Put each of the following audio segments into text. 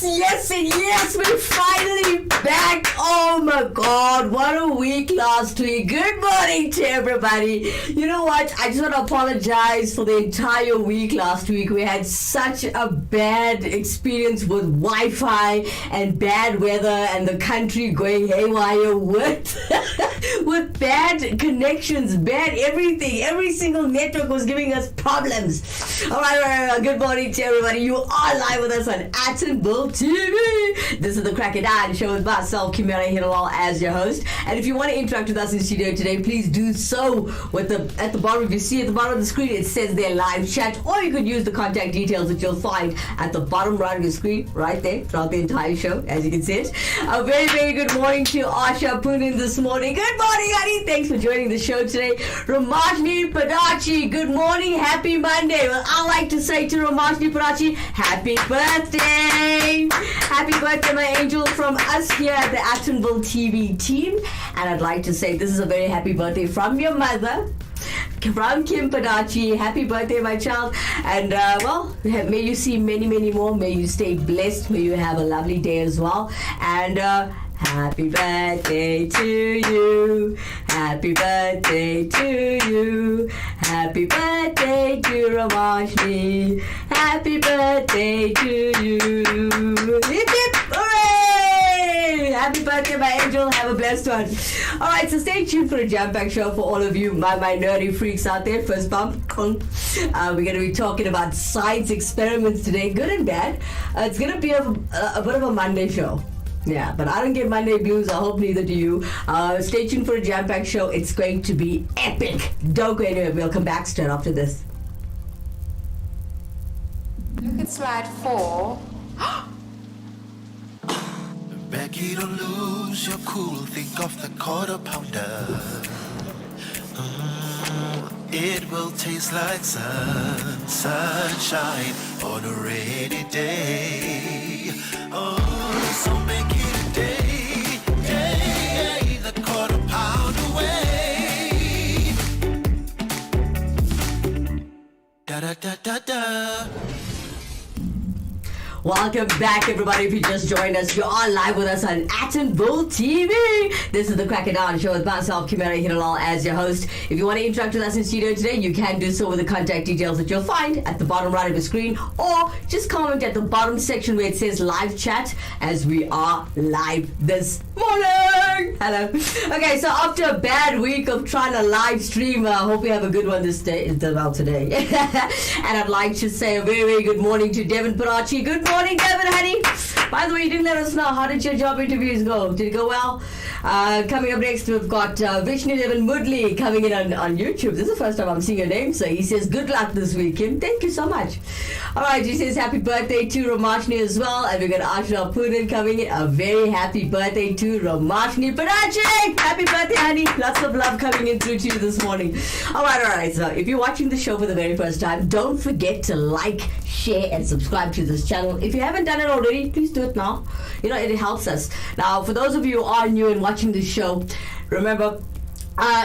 and yes, we're finally back. Oh my God, what a week last week. Good morning to everybody. You know what? I just want to apologize for the entire week last week. We had such a bad experience with Wi-Fi and bad weather and the country going haywire with with bad connections, bad everything. Every single network was giving us problems. All right. Good morning to everybody. You are live with us on Attenville TV. This is the Crack It On show with myself, Kimera, Heeralal, as your host. And if you want to interact with us in studio today, please do so with at the bottom. If you see at the bottom of the screen, it says their live chat, or you could use the contact details that you'll find at the bottom right of your screen, right there, throughout the entire show, as you can see it. A very, very good morning to Asha Poonen this morning. Good morning, honey. Thanks for joining the show today. Ramashni Padachi, good morning. Happy Monday. Well, I like to say to Ramashni Padachi, happy birthday. Happy birthday, my angel, from us here at the Attenville TV team. And I'd like to say this is a very happy birthday from your mother, from Kim Padachi. Happy birthday, my child. And well, may you see many, many more. May you stay blessed. May you have a lovely day as well. And happy birthday to you. Happy birthday to you. Happy birthday to Ramashni. Happy birthday to you. Hip hip hooray! Happy birthday, my angel. Have a blessed one. Alright, so stay tuned for a jam-packed show for all of you, my nerdy freaks out there. First bump. We're going to be talking about science experiments today, good and bad. It's going to be a bit of a Monday show. Yeah, but I don't get Monday blues. I hope neither do you. Stay tuned for a jam-packed show. It's going to be epic. Don't go anywhere. We'll come back straight after this. Look at slide 4. Becky, don't lose your cool. Think of the quarter pounder. It will taste like sunshine on a rainy day. Oh, so make it a day, the quarter pound away. Da da da da da. Welcome back, everybody. If you just joined us, you are live with us on Attenville TV. This is the Crack It On show with myself, Kimera, Heeralal, as your host. If you want to interact with us in studio today, you can do so with the contact details that you'll find at the bottom right of the screen, or just comment at the bottom section where it says live chat, as we are live this morning. Hello. Okay, so after a bad week of trying to live stream, I hope we have a good one today. And I'd like to say a very, very good morning to Devin Parachi. Good morning, Devin, honey. By the way, you didn't let us know. How did your job interviews go? Did it go well? Coming up next, we've got Vishnu Devin Mudley coming in on YouTube. This is the first time I'm seeing your name, so he says good luck this week, Kim. Thank you so much. All right, he says happy birthday to Ramashni as well. And we've got Asha Poonen coming in. A very happy birthday to Ramashni Padachi. Happy birthday, honey. Lots of love coming in through to you this morning. All right. So if you're watching the show for the very first time, don't forget to like, share, and subscribe to this channel. If you haven't done it already, please do it now. You know, it helps us. Now, for those of you who are new and watching this show, remember,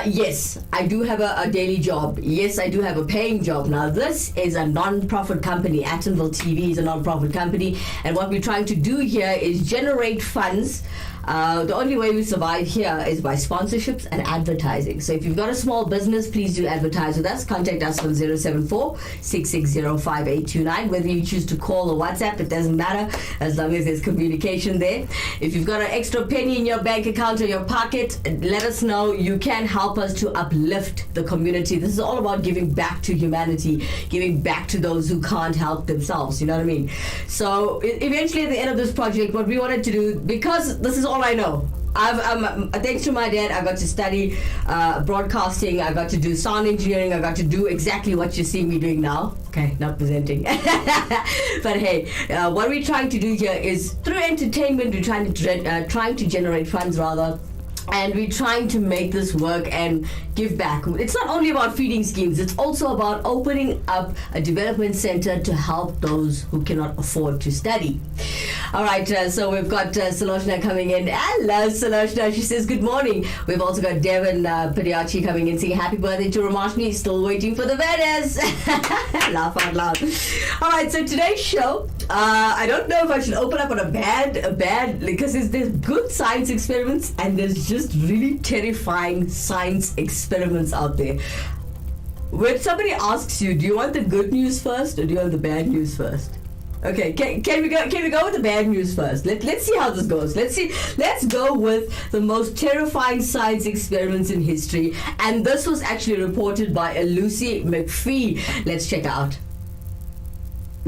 yes, I do have a daily job. Yes, I do have a paying job. Now, this is a non-profit company. Attenville TV is a non-profit company. And what we're trying to do here is generate funds. The only way we survive here is by sponsorships and advertising. So if you've got a small business, please do advertise with us. Contact us on 074-660-5829. Whether you choose to call or WhatsApp, it doesn't matter, as long as there's communication there. If you've got an extra penny in your bank account or your pocket, let us know. You can help us to uplift the community. This is all about giving back to humanity, giving back to those who can't help themselves. You know what I mean? So eventually at the end of this project, what we wanted to do, because this is all I know. Thanks to my dad, I got to study broadcasting. I got to do sound engineering. I got to do exactly what you see me doing now. Okay, not presenting. But hey, what we're trying to do here is, through entertainment, we're trying to generate funds, rather. And we're trying to make this work and give back. It's not only about feeding schemes, it's also about opening up a development center to help those who cannot afford to study. Alright, so we've got Saloshna coming in. Hello, Saloshna. She says good morning. We've also got Devin Padiachi coming in saying happy birthday to Ramashni. Still waiting for the banners. Laugh out loud. Alright, so today's show, I don't know if I should open up on a bad, because there's good science experiments and there's just really terrifying science experiments out there. When somebody asks you, do you want the good news first or do you want the bad news first? Okay, can we go with the bad news first? Let's see how this goes. Let's go with the most terrifying science experiments in history, and this was actually reported by Lucy McPhee. Let's check out.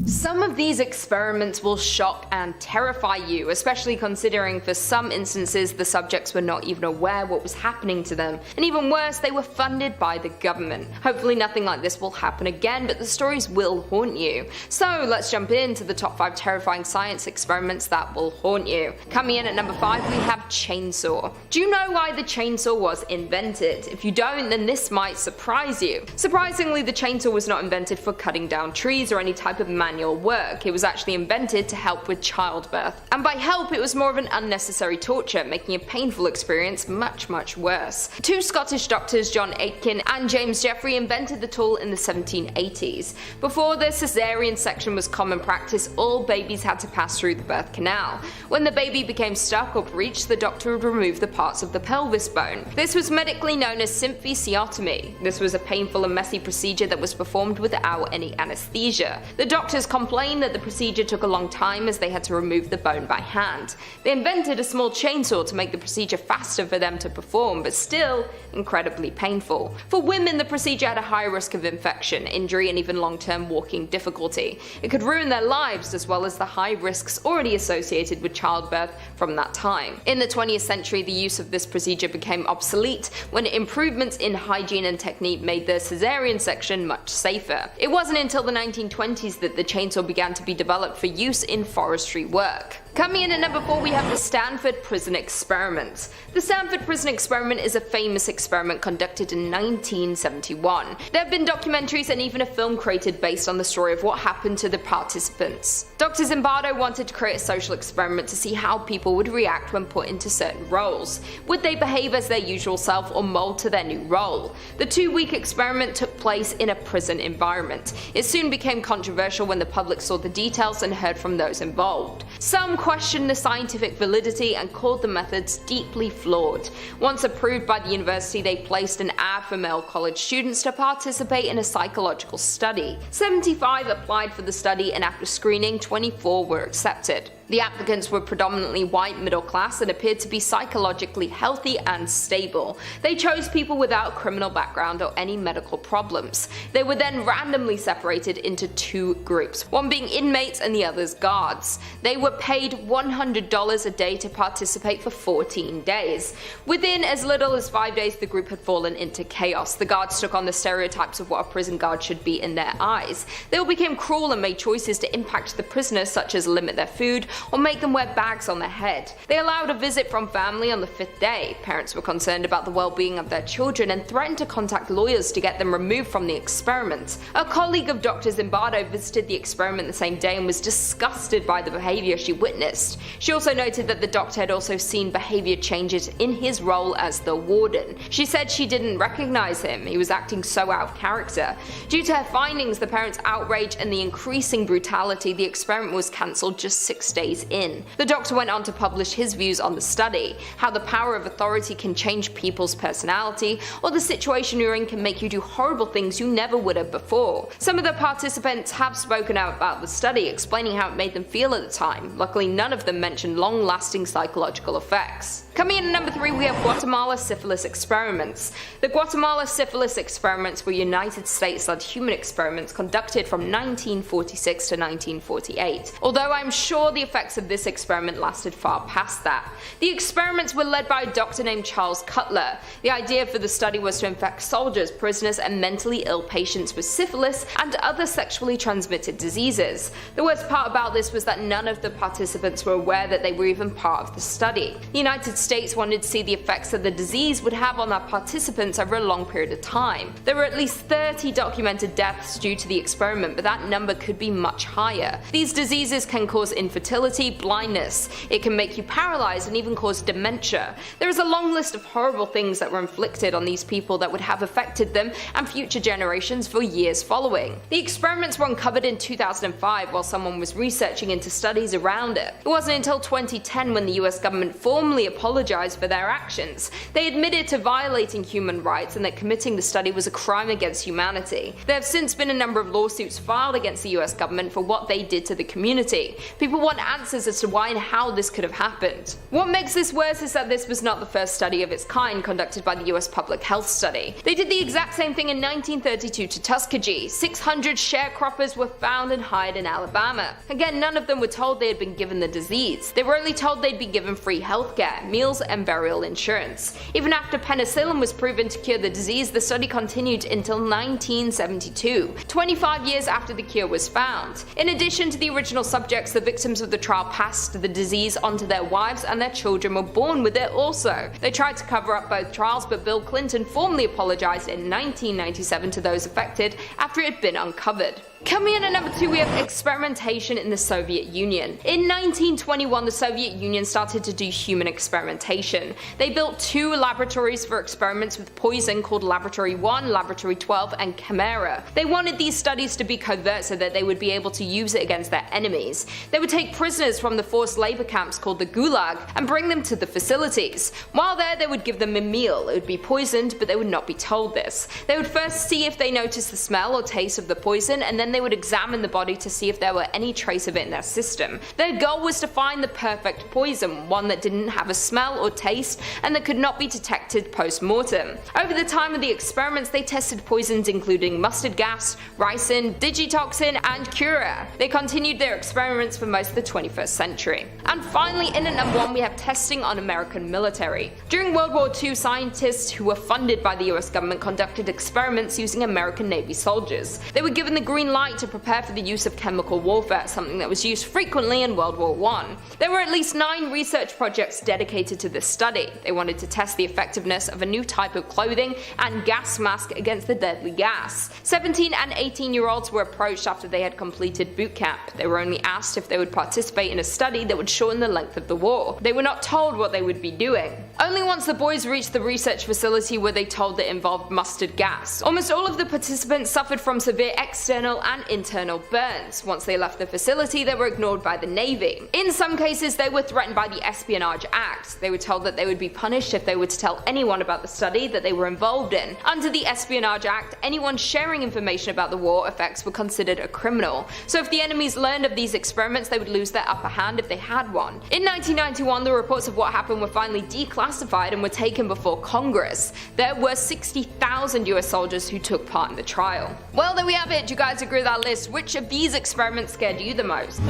Some of these experiments will shock and terrify you, especially considering for some instances the subjects were not even aware what was happening to them, and even worse, they were funded by the government. Hopefully nothing like this will happen again, but the stories will haunt you. So let's jump into the top 5 terrifying science experiments that will haunt you. Coming in at number 5, we have chainsaw. Do you know why the chainsaw was invented? If you don't, then this might surprise you. Surprisingly, the chainsaw was not invented for cutting down trees or any type of manual work. It was actually invented to help with childbirth. And by help, it was more of an unnecessary torture, making a painful experience much, much worse. 2 Scottish doctors, John Aitken and James Jeffrey, invented the tool in the 1780s. Before the caesarean section was common practice, all babies had to pass through the birth canal. When the baby became stuck or breached, the doctor would remove the parts of the pelvis bone. This was medically known as symphysiotomy. This was a painful and messy procedure that was performed without any anesthesia. The doctors complained that the procedure took a long time as they had to remove the bone by hand. They invented a small chainsaw to make the procedure faster for them to perform, but still incredibly painful. For women, the procedure had a high risk of infection, injury, and even long-term walking difficulty. It could ruin their lives, as well as the high risks already associated with childbirth from that time. In the 20th century, the use of this procedure became obsolete when improvements in hygiene and technique made the caesarean section much safer. It wasn't until the 1920s that the chainsaw began to be developed for use in forestry work. Coming in at number 4, we have the Stanford Prison Experiment. The Stanford Prison Experiment is a famous experiment conducted in 1971. There have been documentaries and even a film created based on the story of what happened to the participants. Dr. Zimbardo wanted to create a social experiment to see how people would react when put into certain roles. Would they behave as their usual self or mold to their new role? The 2-week experiment took place in a prison environment. It soon became controversial when the public saw the details and heard from those involved. Some questioned the scientific validity and called the methods deeply flawed. Once approved by the university, they placed an ad for male college students to participate in a psychological study. 75 applied for the study, and after screening, 24 were accepted. The applicants were predominantly white, middle class, and appeared to be psychologically healthy and stable. They chose people without criminal background or any medical problems. They were then randomly separated into 2 groups, one being inmates and the others guards. They were paid $100 a day to participate for 14 days. Within as little as 5 days, the group had fallen into chaos. The guards took on the stereotypes of what a prison guard should be in their eyes. They all became cruel and made choices to impact the prisoners, such as limit their food or make them wear bags on their head. They allowed a visit from family on the 5th day. Parents were concerned about the well-being of their children and threatened to contact lawyers to get them removed from the experiment. A colleague of Dr. Zimbardo visited the experiment the same day and was disgusted by the behavior she witnessed. She also noted that the doctor had also seen behavior changes in his role as the warden. She said she didn't recognize him. He was acting so out of character. Due to her findings, the parents' outrage, and the increasing brutality, the experiment was cancelled just 6 days in. The doctor went on to publish his views on the study, how the power of authority can change people's personality, or the situation you're in can make you do horrible things you never would have before. Some of the participants have spoken out about the study, explaining how it made them feel at the time. Luckily, none of them mentioned long-lasting psychological effects. Coming in at number 3, we have Guatemala syphilis experiments. The Guatemala syphilis experiments were United States-led human experiments conducted from 1946 to 1948. Although I'm sure the effects of this experiment lasted far past that. The experiments were led by a doctor named Charles Cutler. The idea for the study was to infect soldiers, prisoners, and mentally ill patients with syphilis and other sexually transmitted diseases. The worst part about this was that none of the participants were aware that they were even part of the study. The United States wanted to see the effects that the disease would have on their participants over a long period of time. There were at least 30 documented deaths due to the experiment, but that number could be much higher. These diseases can cause infertility, infertility, blindness. It can make you paralyzed and even cause dementia. There is a long list of horrible things that were inflicted on these people that would have affected them and future generations for years following. The experiments were uncovered in 2005 while someone was researching into studies around it. It wasn't until 2010 when the US government formally apologized for their actions. They admitted to violating human rights and that committing the study was a crime against humanity. There have since been a number of lawsuits filed against the US government for what they did to the community. People want answers as to why and how this could have happened. What makes this worse is that this was not the first study of its kind conducted by the US Public Health Study. They did the exact same thing in 1932 to Tuskegee. 600 sharecroppers were found and hired in Alabama. Again, none of them were told they had been given the disease. They were only told they'd be given free healthcare, meals, and burial insurance. Even after penicillin was proven to cure the disease, the study continued until 1972, 25 years after the cure was found. In addition to the original subjects, the victims of the trial passed the disease onto their wives and their children were born with it also. They tried to cover up both trials, but Bill Clinton formally apologized in 1997 to those affected after it had been uncovered. Coming in at number 2, we have experimentation in the Soviet Union. In 1921, the Soviet Union started to do human experimentation. They built 2 laboratories for experiments with poison called Laboratory 1, Laboratory 12, and Kimera. They wanted these studies to be covert so that they would be able to use it against their enemies. They would take prisoners from the forced labor camps called the Gulag and bring them to the facilities. While there, they would give them a meal. It would be poisoned, but they would not be told this. They would first see if they noticed the smell or taste of the poison, and then they would examine the body to see if there were any trace of it in their system. Their goal was to find the perfect poison, one that didn't have a smell or taste and that could not be detected post-mortem. Over the time of the experiments, they tested poisons including mustard gas, ricin, digitoxin, and cura. They continued their experiments for most of the 21st century. And finally, in at number 1, we have testing on American military. During World War II, scientists who were funded by the US government conducted experiments using American Navy soldiers. They were given the green light to prepare for the use of chemical warfare, something that was used frequently in World War I. There were at least 9 research projects dedicated to this study. They wanted to test the effectiveness of a new type of clothing and gas mask against the deadly gas. 17 and 18-year-olds were approached after they had completed boot camp. They were only asked if they would participate in a study that would shorten the length of the war. They were not told what they would be doing. Only once the boys reached the research facility were they told that it involved mustard gas. Almost all of the participants suffered from severe external and internal burns. Once they left the facility, they were ignored by the Navy. In some cases, they were threatened by the Espionage Act. They were told that they would be punished if they were to tell anyone about the study that they were involved in. Under the Espionage Act, anyone sharing information about the war effects were considered a criminal. So if the enemies learned of these experiments, they would lose their upper hand if they had one. In 1991, the reports of what happened were finally declassified and were taken before Congress. There were 60,000 US soldiers who took part in the trial. Well, there we have it. Do you guys agree with our list? Which of these experiments scared you the most?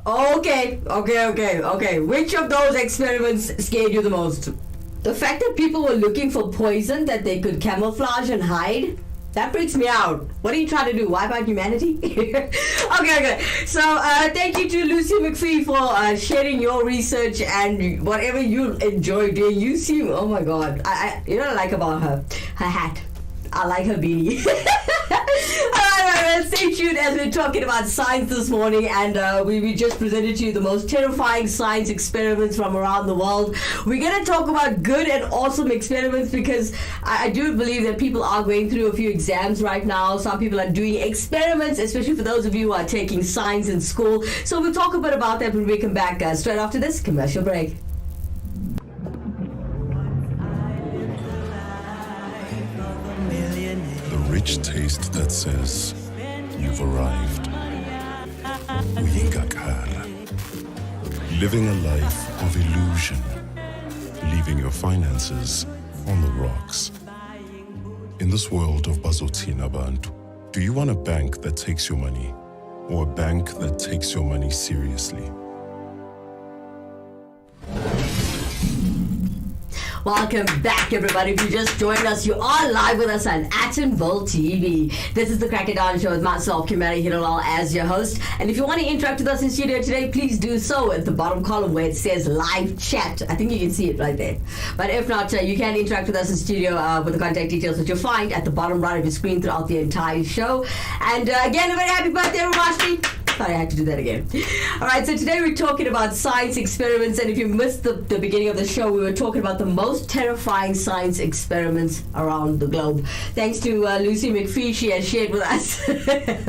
Okay. Which of those experiments scared you the most? The fact that people were looking for poison that they could camouflage and hide? That freaks me out. What are you trying to do? Wipe out humanity? Okay. So, thank you to Lucy McPhee for sharing your research and whatever you enjoy doing. You seem, oh my god. You know what I like about her? Her hat. I like her beanie. Alright, stay tuned as we're talking about science this morning, and we just presented to you the most terrifying science experiments from around the world. We're going to talk about good and awesome experiments because I do believe that people are going through a few exams right now. Some people are doing experiments, especially for those of you who are taking science in school. So we'll talk a bit about that when we come back straight after this commercial break. Rich taste that says you've arrived. Uyingakar. Living a life of illusion, leaving your finances on the rocks. In this world of Bazotina Bantu, do you want a bank that takes your money or a bank that takes your money seriously? Welcome back, everybody. If you just joined us, you are live with us on Atomville TV. This is the Crack It Down Show with myself, Kimera, Heeralal, as your host. And if you want to interact with us in studio today, please do so at the bottom column where it says live chat. I think you can see it right there. But if not, you can interact with us in studio with the contact details that you'll find at the bottom right of your screen throughout the entire show. And again, a very happy birthday, Ramashni. Sorry, I had to do that again. All right, so today we're talking about science experiments, and if you missed the beginning of the show, we were talking about the most terrifying science experiments around the globe. Thanks to Lucy McPhee, she has shared with us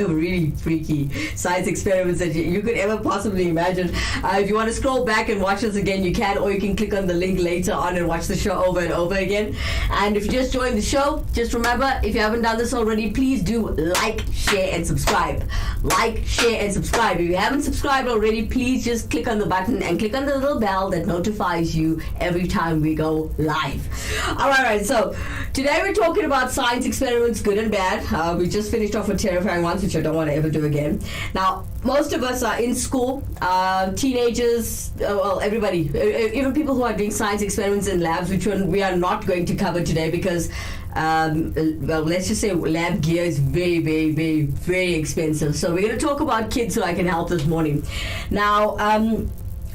really freaky science experiments that you could ever possibly imagine. If you want to scroll back and watch this again, you can, or you can click on the link later on and watch the show over and over again. And if you just joined the show, just remember, if you haven't done this already, please do like, share, and subscribe. Like, share, and subscribe. If you haven't subscribed already, please just click on the button and click on the little bell that notifies you every time we go live. All right, so today we're talking about science experiments, good and bad. We just finished off with terrifying ones, which I don't want to ever do again. Now, most of us are in school, teenagers, well, everybody, even people who are doing science experiments in labs, which we are not going to cover today because well, let's just say lab gear is very, very, very, very expensive. So we're going to talk about kids so I can help this morning. Now,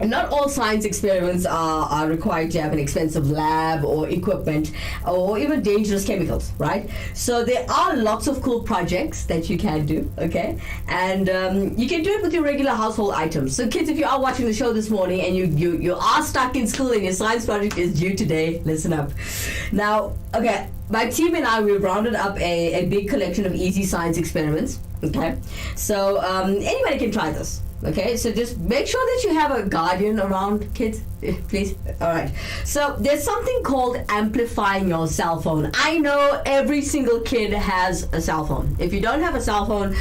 not all science experiments are required to have an expensive lab or equipment or even dangerous chemicals, right? So there are lots of cool projects that you can do, okay? And you can do it with your regular household items. So kids, if you are watching the show this morning and you are stuck in school and your science project is due today, listen up. Now, okay, my team and I, we've rounded up a big collection of easy science experiments, okay? So anybody can try this. Okay, so just make sure that you have a guardian around, kids, please. All right. So there's something called amplifying your cell phone. I know every single kid has a cell phone. If you don't have a cell phone,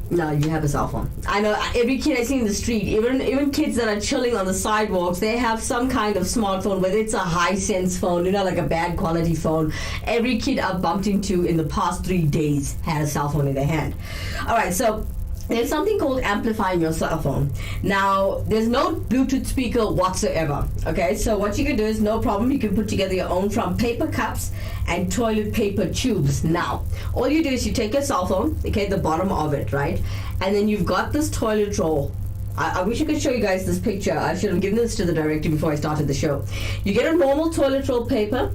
no, you have a cell phone. I know every kid I see in the street, even kids that are chilling on the sidewalks, they have some kind of smartphone, whether it's a high-sense phone, like a bad quality phone. Every kid I've bumped into in the past 3 days had a cell phone in their hand. All right, so there's something called amplifying your cell phone. Now, there's no Bluetooth speaker whatsoever. Okay, so what you can do is no problem. You can put together your own from paper cups and toilet paper tubes. Now, all you do is you take your cell phone, okay, the bottom of it, right? And then you've got this toilet roll. I wish I could show you guys this picture. I should have given this to the director before I started the show. You get a normal toilet roll paper,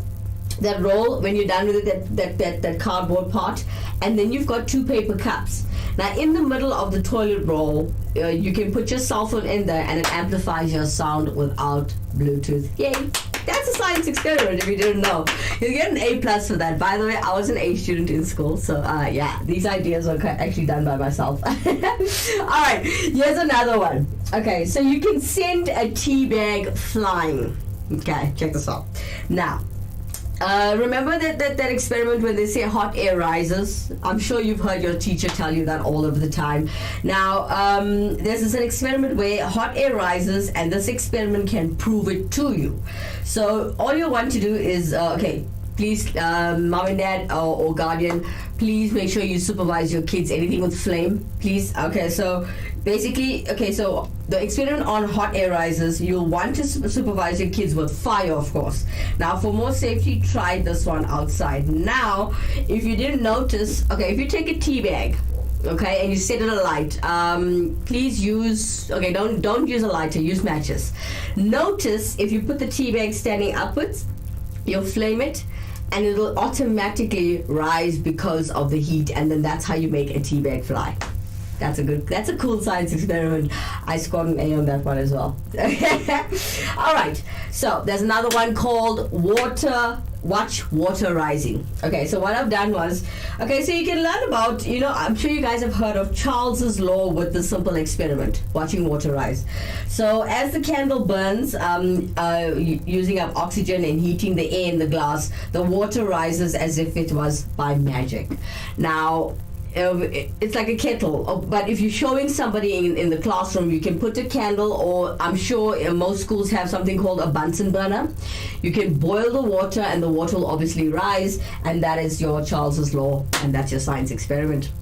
that roll, when you're done with it, that cardboard part, and then you've got 2 paper cups. Now, in the middle of the toilet roll, you can put your cell phone in there and it amplifies your sound without Bluetooth. Yay! That's a science experiment if you didn't know. You'll get an A+ for that. By the way, I was an A student in school, so yeah, these ideas are actually done by myself. Alright, here's another one. Okay, so you can send a tea bag flying. Okay, check this out. Now, remember that experiment when they say hot air rises? I'm sure you've heard your teacher tell you that all of the time. Now, there's an experiment where hot air rises, and this experiment can prove it to you. So all you want to do is, okay, please, mom and dad or guardian, please make sure you supervise your kids. Anything with flame, please. Okay, so basically, okay, so the experiment on hot air rises, you'll want to supervise your kids with fire, of course. Now, for more safety, try this one outside. Now, if you didn't notice, okay, if you take a tea bag, okay, and you set it alight, please use, okay, don't use a lighter, use matches. Notice if you put the tea bag standing upwards, you'll flame it, and it'll automatically rise because of the heat, and then that's how you make a tea bag fly. That's a cool science experiment. I scored an A on that one as well. All right, so there's another one called watch water rising. Okay, so what I've done was, okay, so you can learn about, I'm sure you guys have heard of Charles's law with the simple experiment, watching water rise. So as the candle burns, using up oxygen and heating the air in the glass, the water rises as if it was by magic. Now, it's like a kettle, but if you're showing somebody in the classroom, you can put a candle, or I'm sure most schools have something called a Bunsen burner. You can boil the water and the water will obviously rise, and that is your Charles's law, and that's your science experiment.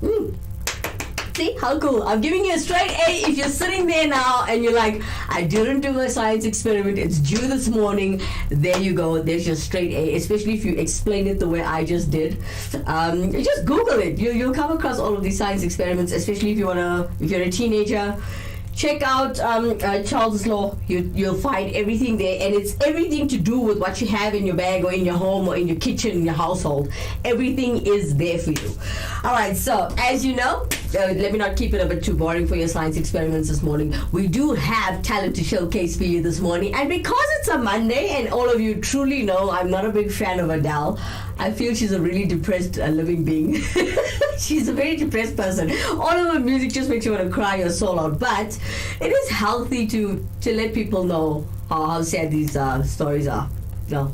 See, how cool. I'm giving you a straight A if you're sitting there now and you're like, I didn't do a science experiment, it's due this morning. There you go, there's your straight A, especially if you explain it the way I just did. Just Google it. You'll come across all of these science experiments, especially if you're a teenager. Check out Charles's law. You'll find everything there, and it's everything to do with what you have in your bag or in your home or in your kitchen, in your household. Everything is there for you. All right, so as you know, let me not keep it a bit too boring for your science experiments this morning. We do have talent to showcase for you this morning. And because it's a Monday, and all of you truly know I'm not a big fan of Adele, I feel she's a really depressed living being. She's a very depressed person. All of her music just makes you want to cry your soul out. But it is healthy to let people know how sad these stories are. No,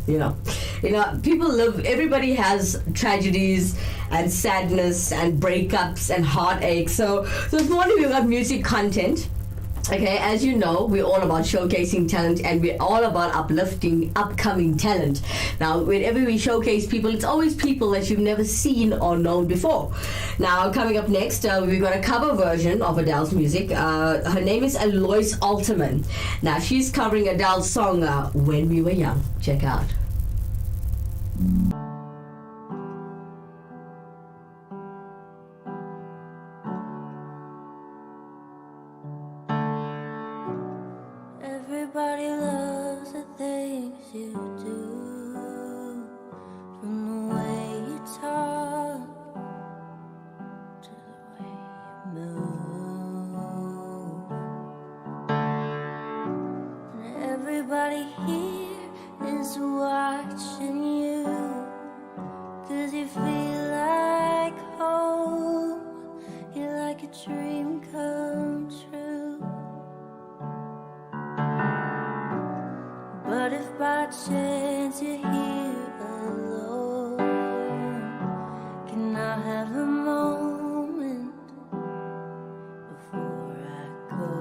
people live, everybody has tragedies and sadness and breakups and heartaches. So this morning we've got music content. Okay, as you know, we're all about showcasing talent, and we're all about uplifting upcoming talent. Now, whenever we showcase people, it's always people that you've never seen or known before. Now, coming up next, we've got a cover version of Adele's music. Her name is Alois Alterman. Now, she's covering Adele's song, When We Were Young. Check out. Everybody loves the things you do, from the way you talk to the way you move. And everybody here is watching you, 'cause you feel like home. You're like a dream come true. But if by chance you're here alone, can I have a moment before I go?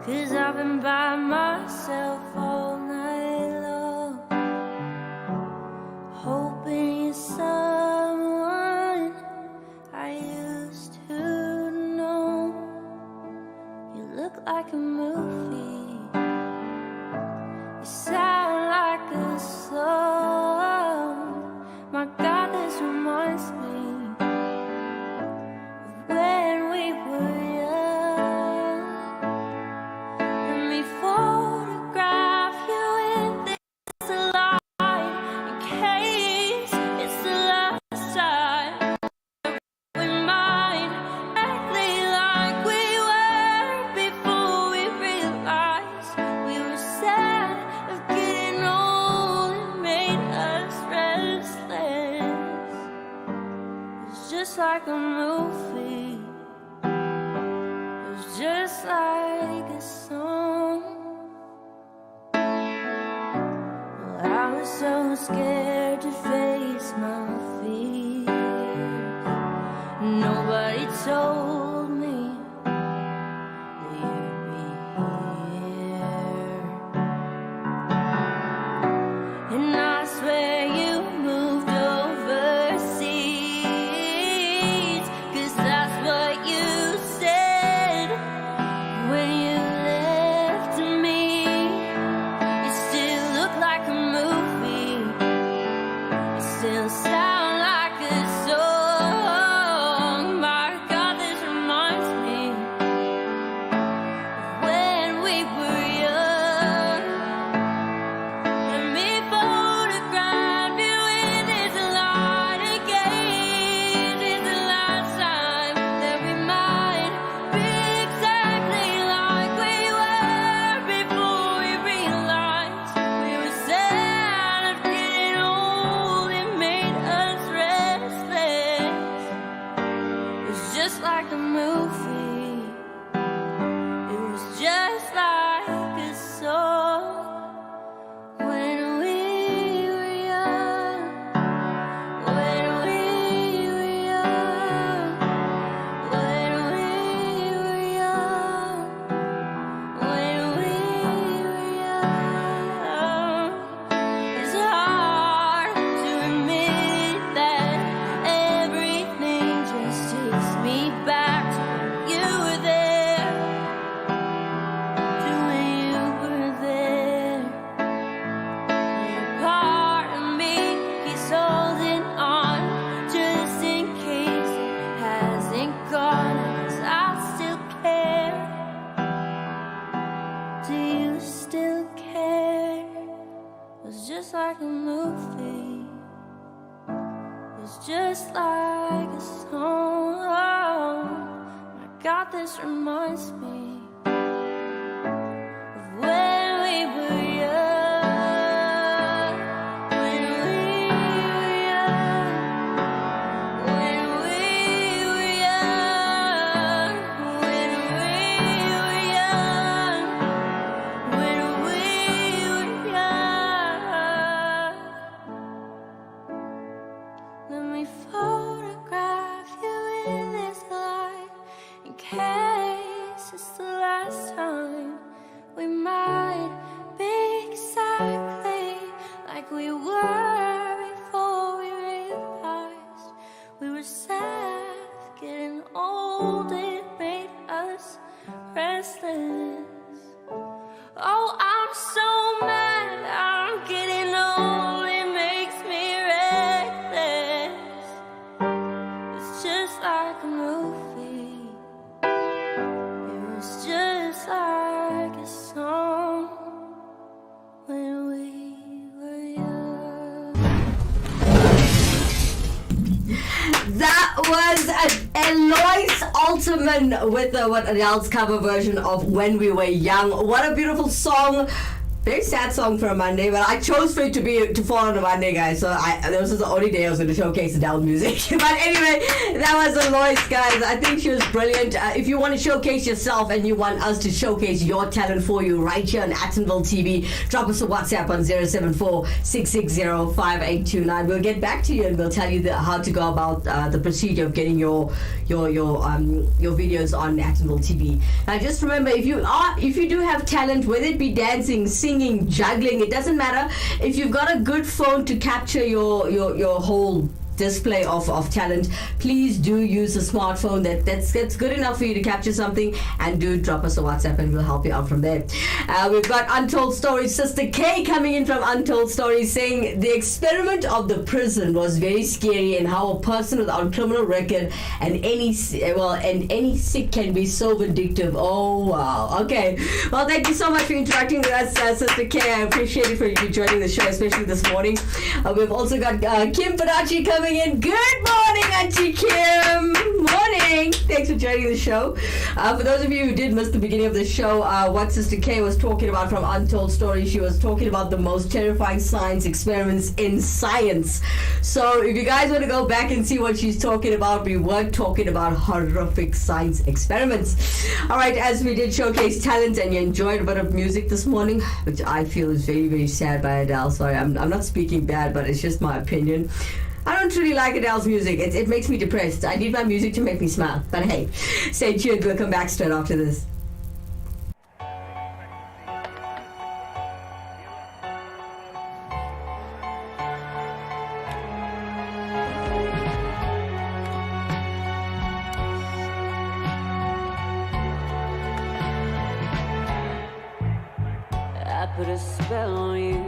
'Cause I've been by myself all night long, hoping you're someone I used to know. You look like a movie, you sound like a song. My God, this reminds me of when we were young. Let me photograph you in this light, in case it's the last time. We might exactly like we were before we realized we were sad of getting old. It made us restless. It's just like a movie. It's just like a song. Well, I was so scared to face my fears. Nobody told me that you'd be here. And I swear you moved overseas, 'cause that's what you said when you left me. You still look like a movie. You still sound like a song. My God, this reminds me of when we were young. Let me photograph you in this light again. It's the last time that we might be exactly like we were before we realized we were sad of getting old. It made us restless. It's just like a movie. It was just like a song. When we were young, when we were young, when we were young, when we were young. It's hard to admit that everything just takes me back to when you were there, to when you were there. And a part of me keeps holding on just in case it hasn't gone, 'cause I still care. Do you still care? It's just like a movie. It's It's just like a song. My God, this reminds me of when we were young. When we were young. When we were young. When we were young. When we were young. Let me photograph you in this light, in case it's the last time. We might be exactly like we were before we realized we were sad. Getting old, it made us restless. Oh, I'm so mad, I'm getting old, it makes me reckless. It's just like a movie. It was just like a song when we were young. That was Eloise Alterman with what Adele's cover version of When We Were Young. What a beautiful song. Very sad song for a Monday, but I chose for it to fall on a Monday, guys. So this was the only day I was going to showcase Adele music. But anyway, that was Eloise, guys. I think she was brilliant. If you want to showcase yourself and you want us to showcase your talent for you right here on Attenville TV, drop us a WhatsApp on 074-660-5829. We'll get back to you and we'll tell you how to go about the procedure of getting your videos on Attenville TV. Now, just remember, if you do have talent, whether it be dancing, singing, juggling, it doesn't matter. If you've got a good phone to capture your whole display of talent, please do use a smartphone that's good enough for you to capture something, and do drop us a WhatsApp and we'll help you out from there. We've got Untold Stories, Sister K coming in from Untold Stories, saying the experiment of the prison was very scary, and how a person without a criminal record and any sick can be so vindictive. Oh wow. Okay, well, thank you so much for interacting with us, Sister K. I appreciate it for you joining the show, especially this morning. We've also got Kim Padachi coming in. Good morning, Auntie Kim. Morning. Thanks for joining the show. For those of you who did miss the beginning of the show, what Sister K was talking about from Untold Stories, she was talking about the most terrifying science experiments in science. So if you guys want to go back and see what she's talking about, we were talking about horrific science experiments. All right, as we did showcase talent and you enjoyed a bit of music this morning, which I feel is very, very sad by Adele. Sorry, I'm not speaking bad, but it's just my opinion. I don't really like Adele's music. It makes me depressed. I need my music to make me smile. But hey, stay tuned. We'll come back straight after this. I put a spell on you.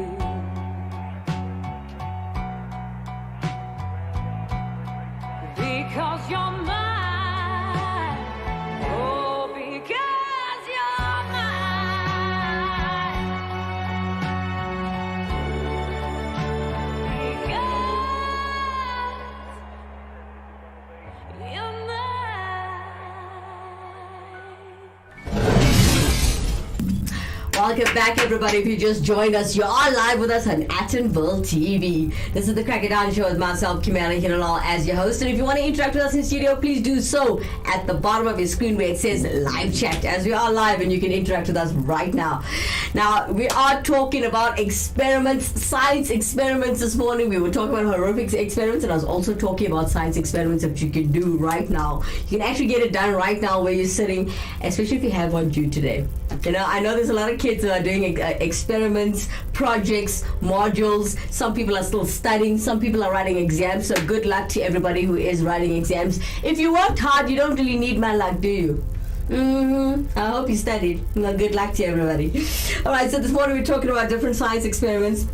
Because you're mine. Oh, because you're mine. Because you're mine. Welcome back, everybody. If you just joined us, you are live with us on Attenville TV. This is the Crack It Down Show with myself, Kimera, Heeralal, as your host. And if you want to interact with us in studio, please do so at the bottom of your screen where it says live chat, as we are live and you can interact with us right now. Now, we are talking about experiments, science experiments this morning. We were talking about horrific experiments, and I was also talking about science experiments that you can do right now. You can actually get it done right now where you're sitting, especially if you have one due today. You know, I know there's a lot of kids that are doing experiments, projects, modules. Some people are still studying. Some people are writing exams. So good luck to everybody who is writing exams. If you worked hard, you don't really need my luck, do you? I hope you studied. Well, good luck to everybody. All right, so this morning we're talking about different science experiments,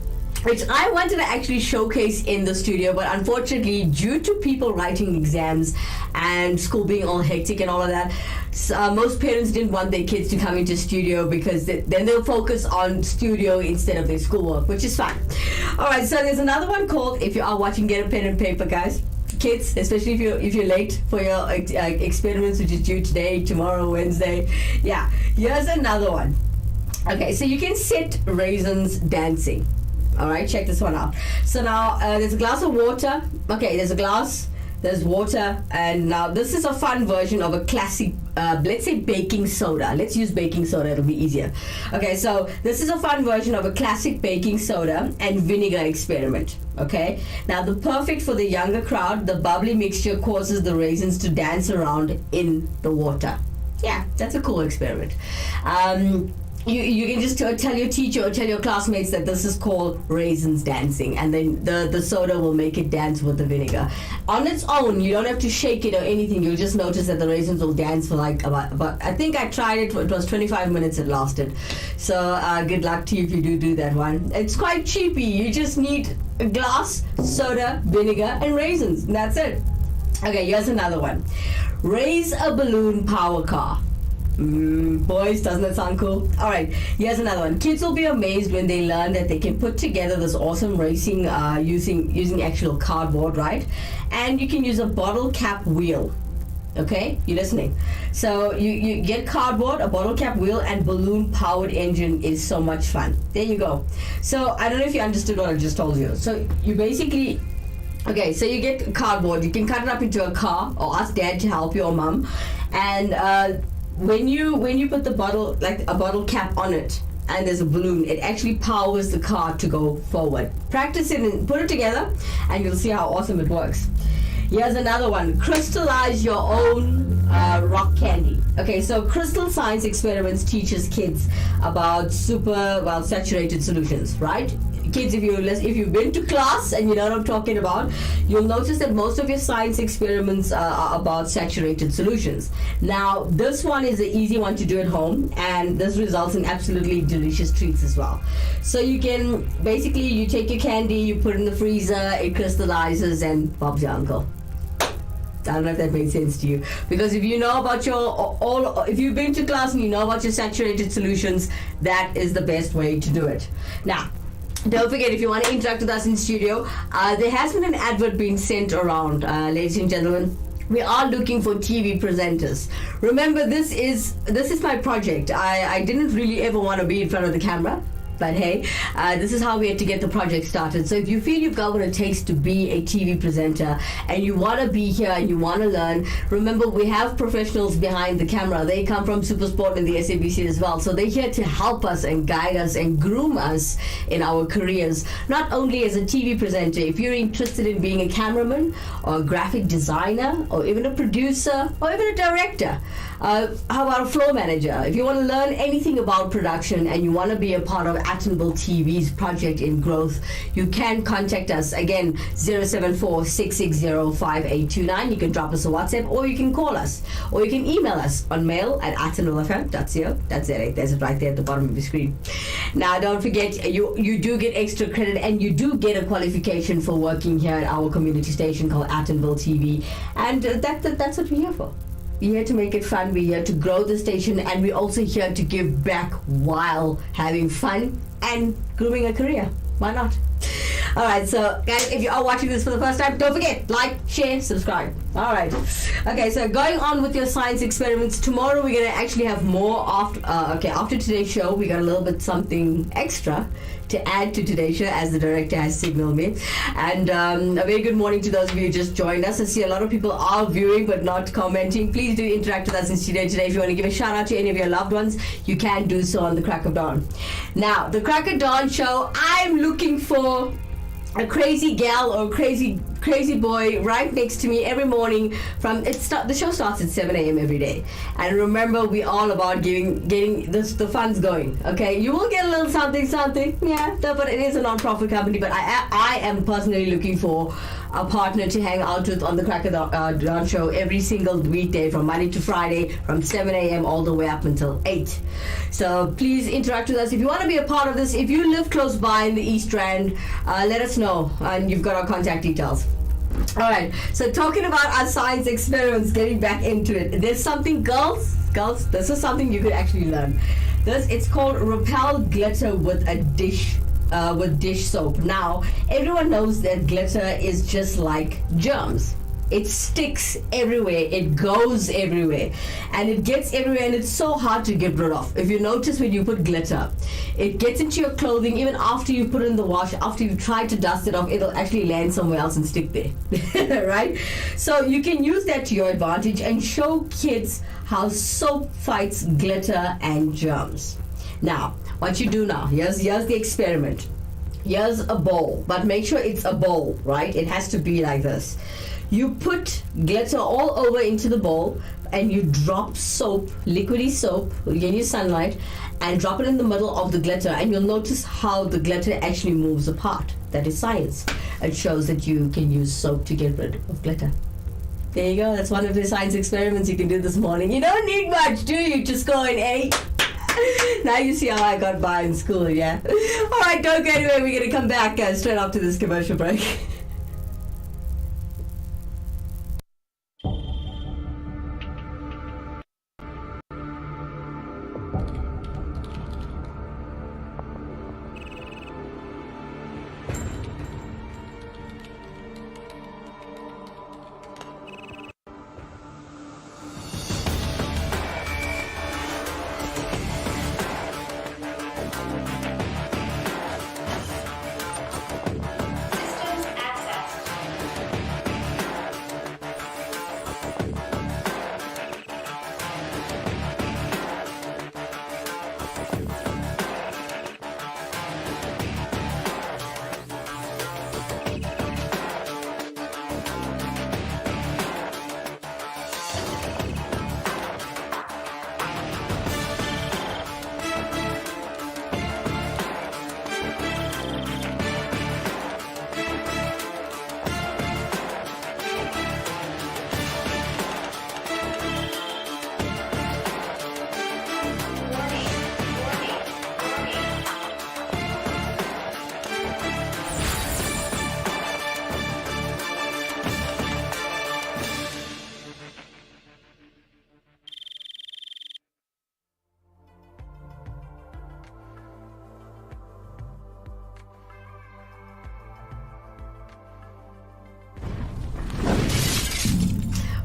which I wanted to actually showcase in the studio, but unfortunately, due to people writing exams and school being all hectic and all of that, most parents didn't want their kids to come into studio because then they'll focus on studio instead of their schoolwork, which is fine. All right, so there's another one called, if you are watching, get a pen and paper, guys. kids, especially if you're late for your experiments, which is due today, tomorrow, Wednesday. Yeah, here's another one. Okay, so you can set raisins dancing. All right, check this one out. So now there's a glass of water. Okay, there's a glass, there's water, and now this is a fun version of a classic, let's say baking soda. Let's use baking soda, it'll be easier. Okay, so this is a fun version of a classic baking soda and vinegar experiment. Okay, now the perfect for the younger crowd, the bubbly mixture causes the raisins to dance around in the water. Yeah, that's a cool experiment. You can just tell your teacher or tell your classmates that this is called raisins dancing, and then the soda will make it dance with the vinegar. On its own, you don't have to shake it or anything. You'll just notice that the raisins will dance for like about I think I tried it, it was 25 minutes it lasted. So good luck to you if you do that one. It's quite cheapy. You just need a glass, soda, vinegar, and raisins, and that's it. Okay, here's another one. Raise a balloon power car. Boys, doesn't that sound cool? Alright, here's another one. Kids will be amazed when they learn that they can put together this awesome racing using actual cardboard, right? And you can use a bottle cap wheel. Okay, you listening? So you get cardboard, a bottle cap wheel, and balloon powered engine is so much fun. There you go. So I don't know if you understood what I just told you. So you basically, okay, so you get cardboard, you can cut it up into a car or ask dad to help you or mom, and when you put the bottle, like a bottle cap on it, and there's a balloon, it actually powers the car to go forward. Practice it and put it together, and you'll see how awesome it works. Here's another one. Crystallize your own rock candy. Okay, so crystal science experiments teaches kids about saturated solutions, right? Kids, if you've been to class and you know what I'm talking about, you'll notice that most of your science experiments are about saturated solutions. Now, this one is an easy one to do at home, and this results in absolutely delicious treats as well. So you can, basically, you take your candy, you put it in the freezer, it crystallizes, and Bob's your uncle. I don't know if that made sense to you, because if you know about if you've been to class and you know about your saturated solutions, that is the best way to do it. Now, don't forget, if you want to interact with us in studio, there has been an advert being sent around, ladies and gentlemen. We are looking for TV presenters. Remember, this is my project. I didn't really ever want to be in front of the camera, but hey, this is how we had to get the project started. So if you feel you've got what it takes to be a TV presenter and you want to be here and you want to learn, remember, we have professionals behind the camera. They come from Supersport and the SABC as well. So they're here to help us and guide us and groom us in our careers. Not only as a TV presenter, if you're interested in being a cameraman or a graphic designer or even a producer or even a director, how about a floor manager? If you want to learn anything about production and you want to be a part of Attenborough TV's project in growth, you can contact us. Again, 074-660-5829. You can drop us a WhatsApp, or you can call us, or you can email us on mail@attenbolefm.co. That's it. There's it right there at the bottom of the screen. Now, don't forget, you do get extra credit, and you do get a qualification for working here at our community station called Attenborough TV, and that's what we're here for. We're here to make it fun, we're here to grow the station, and we're also here to give back while having fun and grooming a career. Why not? Alright, so guys, if you are watching this for the first time, don't forget, like, share, subscribe. Alright. Okay, so going on with your science experiments, tomorrow we're going to actually have more after today's show. We got a little bit something extra to add to today's show, as the director has signaled me. And a very good morning to those of you who just joined us. I see a lot of people are viewing but not commenting. Please do interact with us in studio today. If you want to give a shout out to any of your loved ones, you can do so on the Crack of Dawn. Now, the Crack of Dawn show, I'm looking for a crazy gal or crazy boy right next to me every morning. The show starts at 7 a.m. every day, and remember, we're all about getting the funds going. Okay, you will get a little something, yeah, but it is a non-profit company. But I am personally looking for a partner to hang out with on the Crack of Dawn show every single weekday from Monday to Friday from 7 a.m. all the way up until 8. So please interact with us if you want to be a part of this. If you live close by in the East Rand, let us know, and you've got our contact details. Alright, so talking about our science experiments, getting back into it, there's something, girls, this is something you could actually learn. It's called Repel Glitter with dish soap. Now, everyone knows that glitter is just like germs. it sticks everywhere, it goes everywhere, and it gets everywhere, and it's so hard to get rid of. If you notice, when you put glitter, it gets into your clothing even after you put it in the wash. After you try to dust it off, it'll actually land somewhere else and stick there. Right? So you can use that to your advantage and show kids how soap fights glitter and germs. Now, what you do now, here's the experiment. Here's a bowl, but make sure it's a bowl, right? It has to be like this. You put glitter all over into the bowl, and you drop soap, liquidy soap, in your sunlight, and drop it in the middle of the glitter, and you'll notice how the glitter actually moves apart. That is science. It shows that you can use soap to get rid of glitter. There you go. That's one of the science experiments you can do this morning. You don't need much, do you? Just go and eat. Now you see how I got by in school, yeah? All right, don't go anywhere. We're going to come back straight after this commercial break.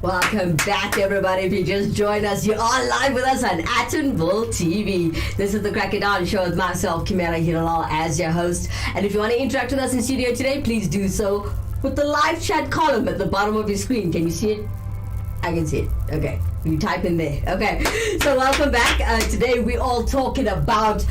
Welcome back, everybody. If you just joined us, you are live with us on Attenville TV. This is the Crack It Down show with myself, Kimera, Heeralal, as your host. And if you want to interact with us in studio today, please do so with the live chat column at the bottom of your screen. Can you see it? I can see it. Okay. You type in there. Okay. So welcome back. Today we're all talking about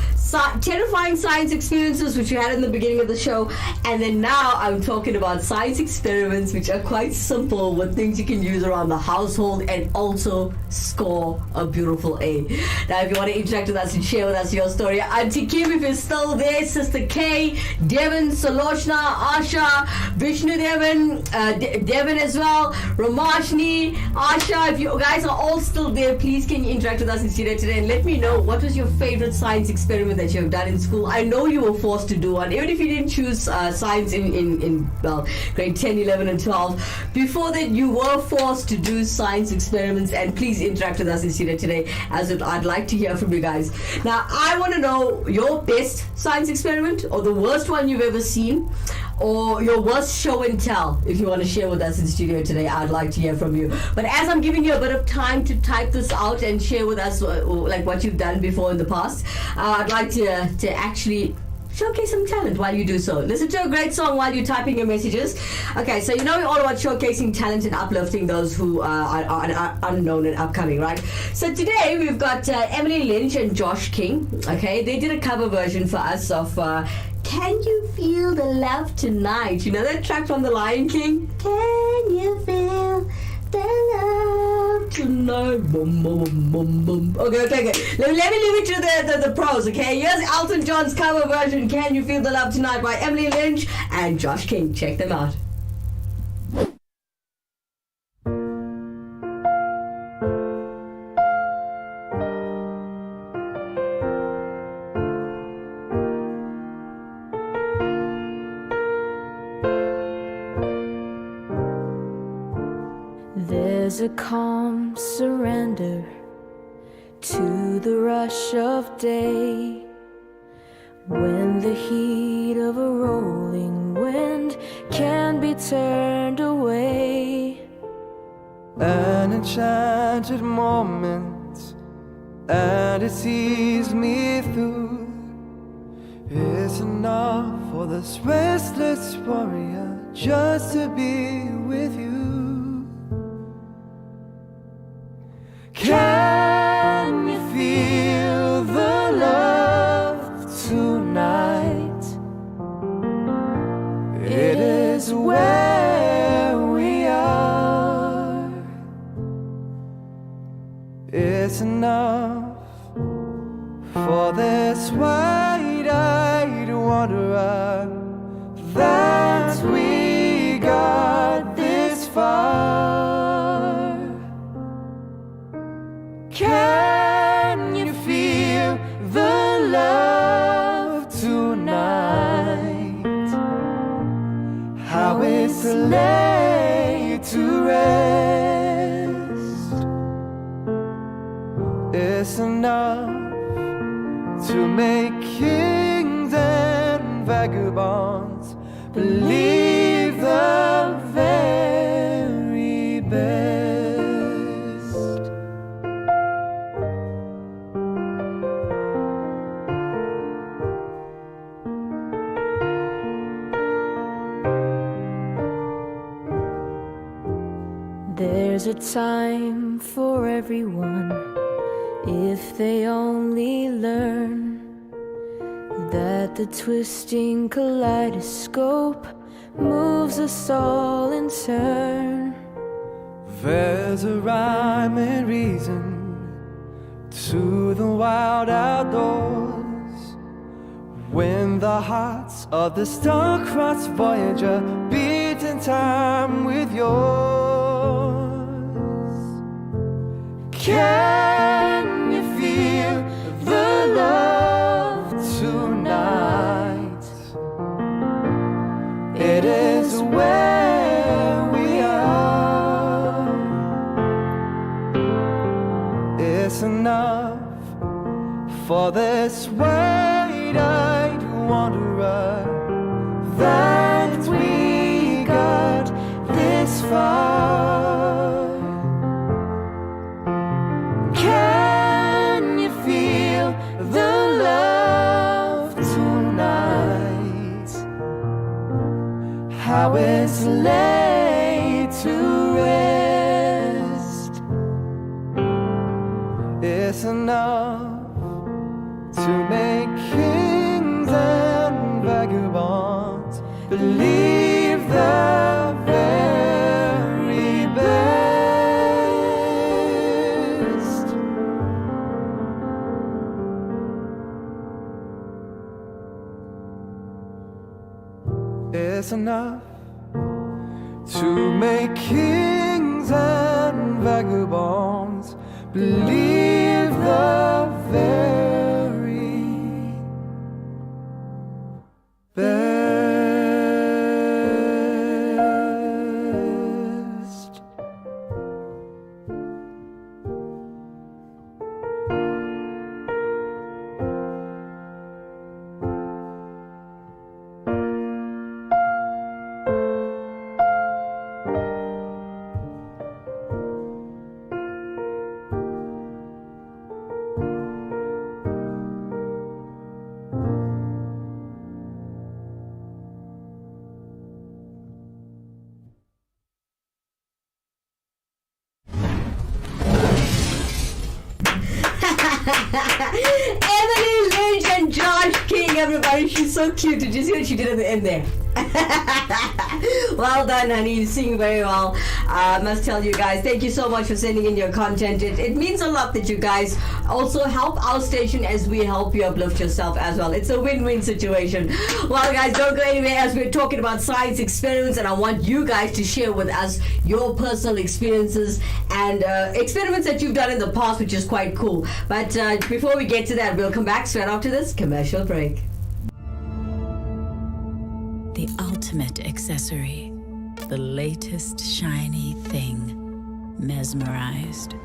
terrifying science experiences, which we had in the beginning of the show. And then now I'm talking about science experiments, which are quite simple, with things you can use around the household and also score a beautiful A. Now, if you want to interact with us and share with us your story, Auntie Kim, if you're still there, Sister K, Devin, Saloshna, Asha, Vishnu Devin, Devin as well, Ramashni, Asha, if you guys are all still there, please can you interact with us in studio today and let me know what was your favorite science experiment that you have done in school. I know you were forced to do one, even if you didn't choose science in grade 10, 11 and 12. Before that, you were forced to do science experiments, and please interact with us in studio today, as I'd like to hear from you guys. Now, I want to know your best science experiment, or the worst one you've ever seen, or your worst show and tell. If you want to share with us in studio today, I'd like to hear from you. But as I'm giving you a bit of time to type this out and share with us like what you've done before in the past, I'd like to actually showcase some talent while you do so. Listen to a great song while you're typing your messages. Okay, so you know we're all about showcasing talent and uplifting those who are unknown and upcoming, right? So today we've got Emily Lynch and Josh King. Okay, they did a cover version for us of Can You Feel the Love Tonight? You know that track from The Lion King? Can you feel the love tonight? Boom, boom, boom, boom, boom. Okay. Let me leave it to the pros, okay? Here's Elton John's cover version, Can You Feel the Love Tonight, by Emily Lynch and Josh King. Check them out. There's a calm surrender to the rush of day, when the heat of a rolling wind can be turned away. enchanted moment, and it sees me through. It's enough for this restless warrior just to be with you. Can you feel the love tonight? It is where we are. It's enough for this wide-eyed wanderer that we got this far. Can you feel the love tonight? How it's laid to rest. It's enough to make kings and vagabonds believe the very best. There's a time for everyone if they only learn that the twisting kaleidoscope moves us all in turn. There's a rhyme and reason to the wild outdoors when the hearts of the star-crossed voyager beat in time with yours. Can you feel the love tonight? It is where we are. It's enough for this wide-eyed wanderer that we got this far. Can you feel the love tonight? How it's laid to rest. It's enough to make kings and vagabonds believe the very best. It's enough to make kings and vagabonds believe the very best. Emily Lynch and Josh King, everybody. She's so cute. Did you see what she did at the end there? Well done, honey. You sing very well. I must tell you guys, thank you so much for sending in your content. It means a lot that you guys also help our station as we help you uplift yourself as well. It's a win-win situation. Well, guys, don't go anywhere as we're talking about science experiments, and I want you guys to share with us your personal experiences and experiments that you've done in the past, which is quite cool. But before we get to that, we'll come back straight after this commercial break. The ultimate accessory, the latest shiny thing, mesmerized.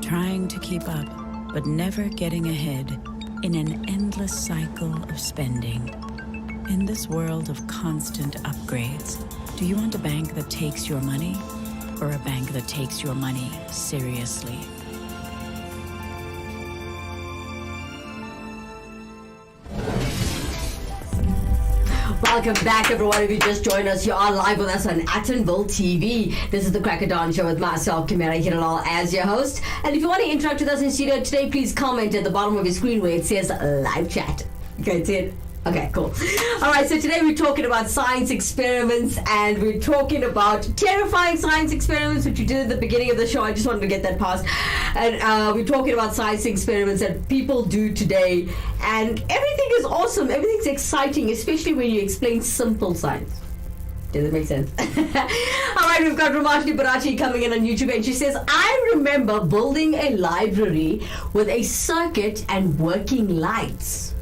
Trying to keep up, but never getting ahead in an endless cycle of spending. In this world of constant upgrades, do you want a bank that takes your money? for a bank that takes your money seriously. Welcome back, everyone. If you just joined us, you are live with us on Attenville TV. This is the Crack of Dawn show with myself, Kimera, Heeralal, as your host. And if you want to interact with us in studio today, please comment at the bottom of your screen where it says live chat. Okay, that's it. Okay, cool. All right, so today we're talking about science experiments, and we're talking about terrifying science experiments, which we did at the beginning of the show. I just wanted to get that past. And we're talking about science experiments that people do today, and everything is awesome. Everything's exciting, especially when you explain simple science. Does it make sense? All right, we've got Ramashni Barachi coming in on YouTube, and she says, I remember building a library with a circuit and working lights.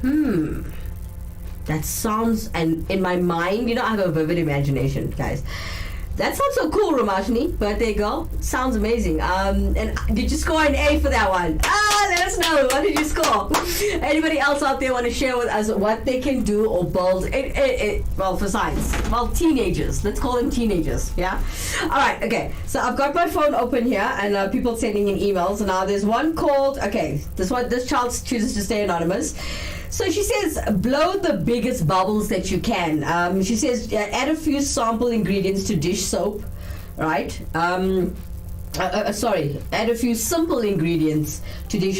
That sounds, and in my mind, you know, I have a vivid imagination, guys. That sounds so cool, Ramashni, but there you go. Sounds amazing. And did you score an A for that one? Let us know. What did you score? Anybody else out there want to share with us what they can do or build? Well, for science. Well, teenagers. Let's call them teenagers, yeah? All right, okay. So I've got my phone open here, and people sending in emails. Now, there's one called, okay, this child chooses to stay anonymous. So she says, blow the biggest bubbles that you can. She says, add a few sample ingredients to dish soap, right? Add a few simple ingredients to dish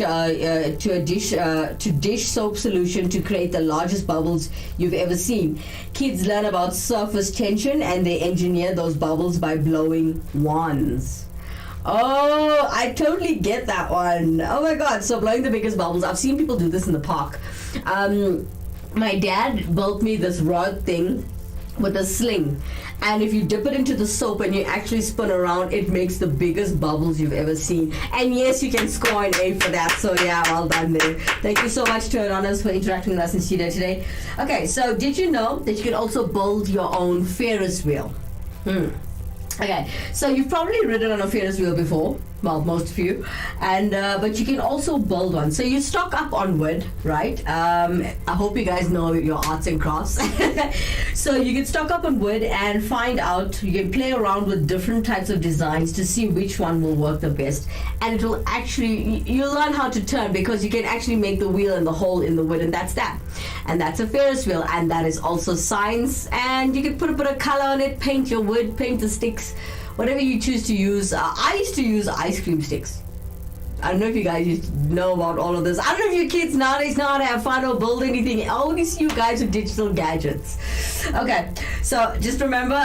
soap solution to create the largest bubbles you've ever seen. Kids learn about surface tension, and they engineer those bubbles by blowing wands. Oh, I totally get that one. Oh my god, so blowing the biggest bubbles. I've seen people do this in the park. My dad built me this rod thing with a sling, and if you dip it into the soap and you actually spin around, it makes the biggest bubbles you've ever seen. And yes, you can score an A for that, so yeah, well done there. Thank you so much to Anonymous for interacting with us in studio today. Okay, so did you know that you can also build your own Ferris wheel? Okay, so you've probably ridden on a Ferris wheel before, well, most of you, and but you can also build one. So you stock up on wood, right? I hope you guys know your arts and crafts. So you can stock up on wood and find out, you can play around with different types of designs to see which one will work the best. And it will actually, you'll learn how to turn, because you can actually make the wheel and the hole in the wood, and that's that. And that's a Ferris wheel, and that is also science. And you can put a bit of color on it, paint your wood, paint the sticks, whatever you choose to use. I used to use ice cream sticks. I don't know if you guys used to know about all of this. I don't know if your kids nowadays know how to have fun or build anything. I only see you guys with digital gadgets. Okay, so just remember,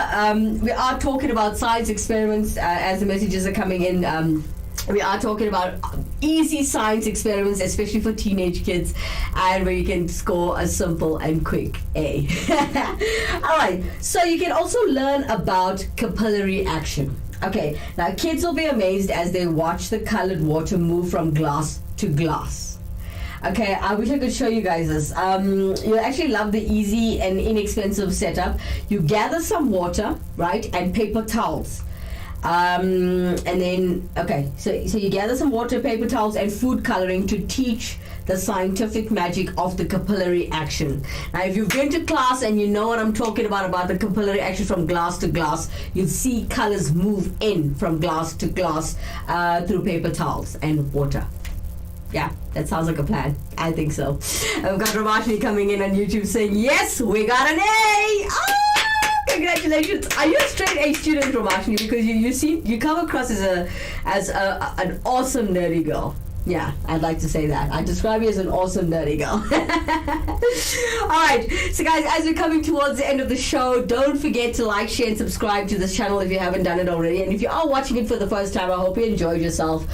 we are talking about science experiments as the messages are coming in. We are talking about easy science experiments, especially for teenage kids, and where you can score a simple and quick A. All right, so you can also learn about capillary action. Okay, now kids will be amazed as they watch the colored water move from glass to glass. Okay, I wish I could show you guys this. You'll actually love the easy and inexpensive setup. You gather some water, right, and paper towels. And then, okay, so you gather some water, paper towels, and food coloring to teach the scientific magic of the capillary action. Now, if you've been to class and you know what I'm talking about the capillary action from glass to glass, you'll see colors move in from glass to glass through paper towels and water. Yeah, that sounds like a plan. I think so. We've got Ramashni coming in on YouTube saying, yes, we got an A! Congratulations. Are you a straight A student, Ramashni? Because you come across as an awesome nerdy girl. Yeah, I'd like to say that. I describe you as an awesome nerdy girl. Alright, so guys, as we're coming towards the end of the show, don't forget to like, share, and subscribe to this channel if you haven't done it already. And if you are watching it for the first time, I hope you enjoyed yourself.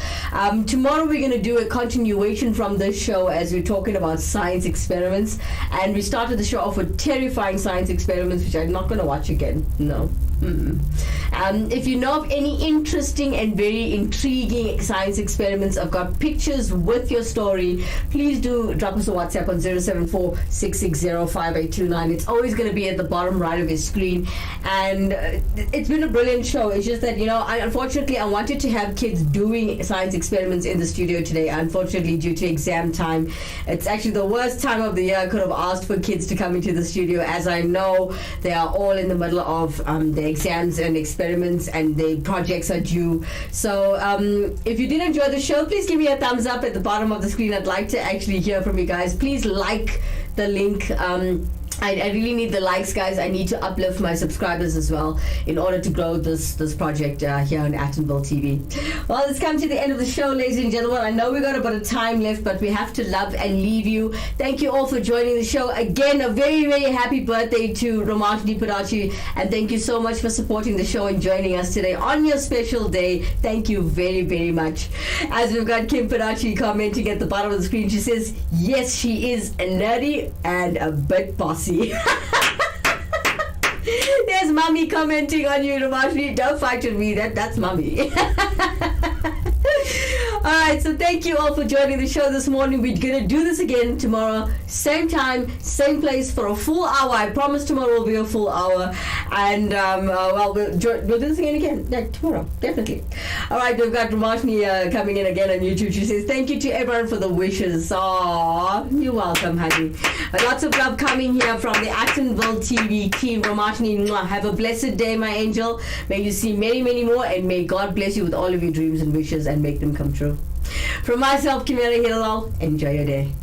Tomorrow we're going to do a continuation from this show as we're talking about science experiments. And we started the show off with terrifying science experiments, which I'm not going to watch again. No. If you know of any interesting and very intriguing science experiments, I've got pictures pictures with your story, please do drop us a WhatsApp on 074-660-5829. It's always going to be at the bottom right of your screen. And it's been a brilliant show. It's just that, unfortunately, I wanted to have kids doing science experiments in the studio today. Unfortunately, due to exam time, it's actually the worst time of the year I could have asked for kids to come into the studio, as I know they are all in the middle of their exams and experiments, and the projects are due. So if you did enjoy the show, please give me a thumbs up at the bottom of the screen. I'd like to actually hear from you guys. Please like the link. I really need the likes, guys. I need to uplift my subscribers as well in order to grow this project here on Actonville TV. Well, it's come to the end of the show, ladies and gentlemen. I know we got a bit of time left, but we have to love and leave you. Thank you all for joining the show. Again, a very, very happy birthday to Ramashni Padachi, and thank you so much for supporting the show and joining us today on your special day. Thank you very, very much. As we've got Kim Padachi commenting at the bottom of the screen, she says, yes, she is nerdy and a bit bossy. There's mommy commenting on you, Ramashni. Don't fight with me. That's mommy. Alright, so thank you all for joining the show this morning. We're going to do this again tomorrow. Same time, same place for a full hour. I promise tomorrow will be a full hour. And, we'll do this again. Yeah, tomorrow. Definitely. Alright, we've got Ramashni coming in again on YouTube. She says, thank you to everyone for the wishes. Aww, you're welcome, honey. Lots of love coming here from the Actonville TV team. Ramashni, have a blessed day, my angel. May you see many, many more, and may God bless you with all of your dreams and wishes and make them come true. From myself, Kimera, Heeralal, enjoy your day.